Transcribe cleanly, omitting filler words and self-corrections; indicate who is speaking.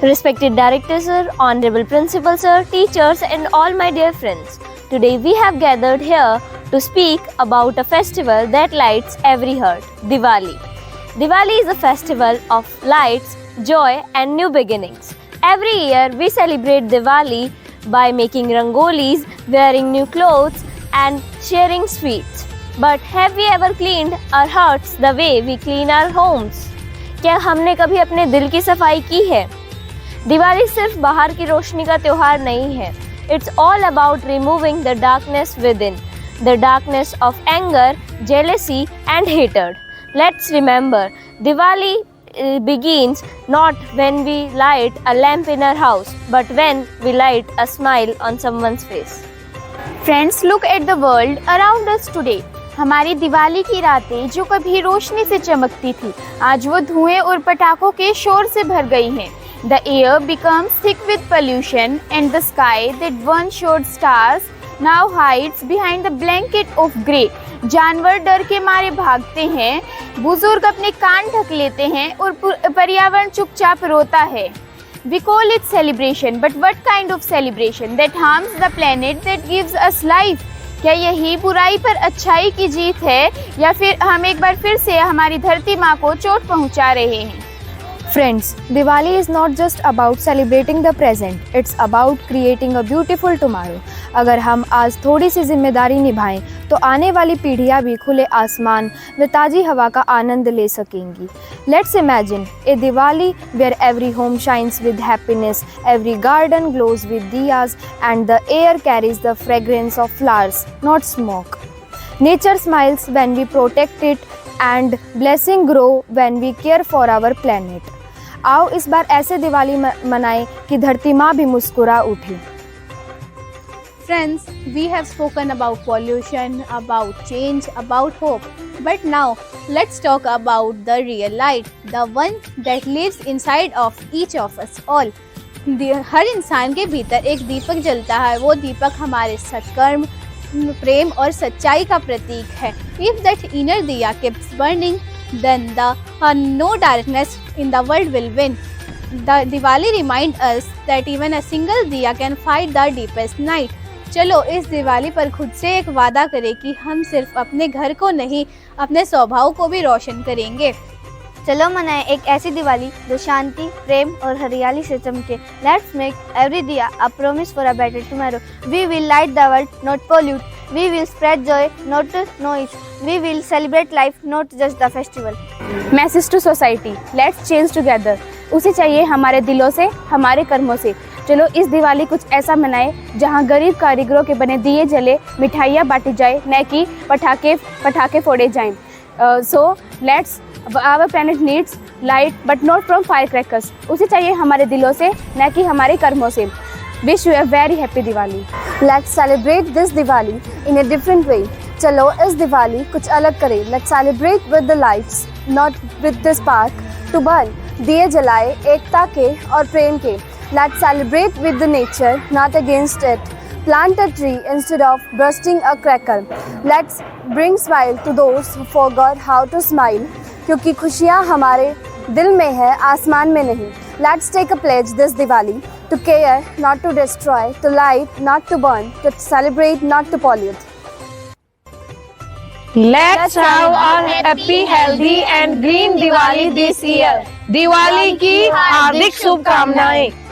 Speaker 1: Respected Director Sir, Honorable Principal Sir, teachers and all my dear friends. Today we have gathered here to speak about a festival that lights every heart, Diwali. Diwali is a festival of lights, joy and new beginnings. Every year we celebrate Diwali by making rangolis, wearing new clothes and sharing sweets. But have we ever cleaned our hearts the way we clean our homes? क्या हमने कभी अपने दिल की सफाई की है? दिवाली सिर्फ बाहर की रोशनी का त्योहार नहीं है. It's all about removing the darkness within, the darkness of anger, jealousy and hatred. Let's remember, Diwali begins not when we light a lamp in our house, but when we light a smile on someone's face.
Speaker 2: Friends, look at the world around us today. हमारी दिवाली की रातें जो कभी रोशनी से चमकती थी, आज वो धुएं और पटाखों के शोर से भर गई हैं. The air becomes thick with pollution and the sky that once showed stars now hides behind the blanket of grey. जानवर डर के मारे भागते हैं, बुजुर्ग अपने कान ढक लेते हैं और पर्यावरण चुपचाप रोता है. We call it celebration, but what kind of celebration that harms the planet that gives us life? क्या यही बुराई पर अच्छाई की जीत है या फिर हम एक बार फिर से हमारी धरती माँ को चोट पहुँचा रहे हैं?
Speaker 3: Friends, Diwali is not just about celebrating the present, it's about creating a beautiful tomorrow. अगर हम आज थोड़ी सी जिम्मेदारी निभाएं तो आने वाली पीढ़ियां भी खुले आसमान व ताज़ी हवा का आनंद ले सकेंगी. Let's imagine a Diwali where every home shines with happiness, every garden glows with diyas and the air carries the fragrance of flowers, not smoke. Nature smiles when we protect it and blessings grow when we care for our planet. आओ इस बार ऐसे दिवाली मनाएं कि धरती माँ भी मुस्कुरा उठे.
Speaker 4: Friends, we have spoken about pollution, about change, about hope. But now, let's talk about the real light, the one that lives inside of each of us all. हर इंसान के भीतर एक दीपक जलता है. वो दीपक हमारे सत्कर्म, प्रेम और सच्चाई का प्रतीक है. If that inner diya keeps burning, then no darkness in the world will win. The Diwali reminds us that even a single diya can fight the deepest night. चलो इस दिवाली पर खुद से एक वादा करें कि हम सिर्फ अपने घर को नहीं, अपने स्वभाव को भी रोशन करेंगे.
Speaker 1: चलो मनाएं एक ऐसी दिवाली जो शांति, प्रेम और हरियाली से चमके. Let's make every diya a promise for a better tomorrow. We will light the world, not pollute. We will spread joy, not noise. We will celebrate life, not just the festival.
Speaker 2: Message to society, let's change together. उसे चाहिए हमारे दिलों से, हमारे कर्मों से. चलो इस दिवाली कुछ ऐसा मनाएं जहां गरीब कारीगरों के बने दिए जले, मिठाइयाँ बांटी जाए, न कि पटाखे फोड़े जाएं. So let's our planet needs light but not from firecrackers. उसे चाहिए हमारे दिलों से, न कि हमारे कर्मों से. Wish you a very happy Diwali.
Speaker 3: Let's celebrate this Diwali in a different way. चलो इस दिवाली कुछ अलग करें. Let's celebrate with the lights, not with the spark to burn. दिए जलाए एकता के और प्रेम के. Let's celebrate with the nature, not against it. Plant a tree instead of bursting a cracker. Let's bring smile to those who forgot how to smile. क्योंकि खुशियाँ हमारे दिल में है, आसमान में नहीं. Let's take a pledge this Diwali to care, not to destroy, to light, not to burn, to celebrate, not to pollute.
Speaker 5: Let's have a happy, healthy and green Diwali this year. Diwali की हार्दिक शुभकामनाएं.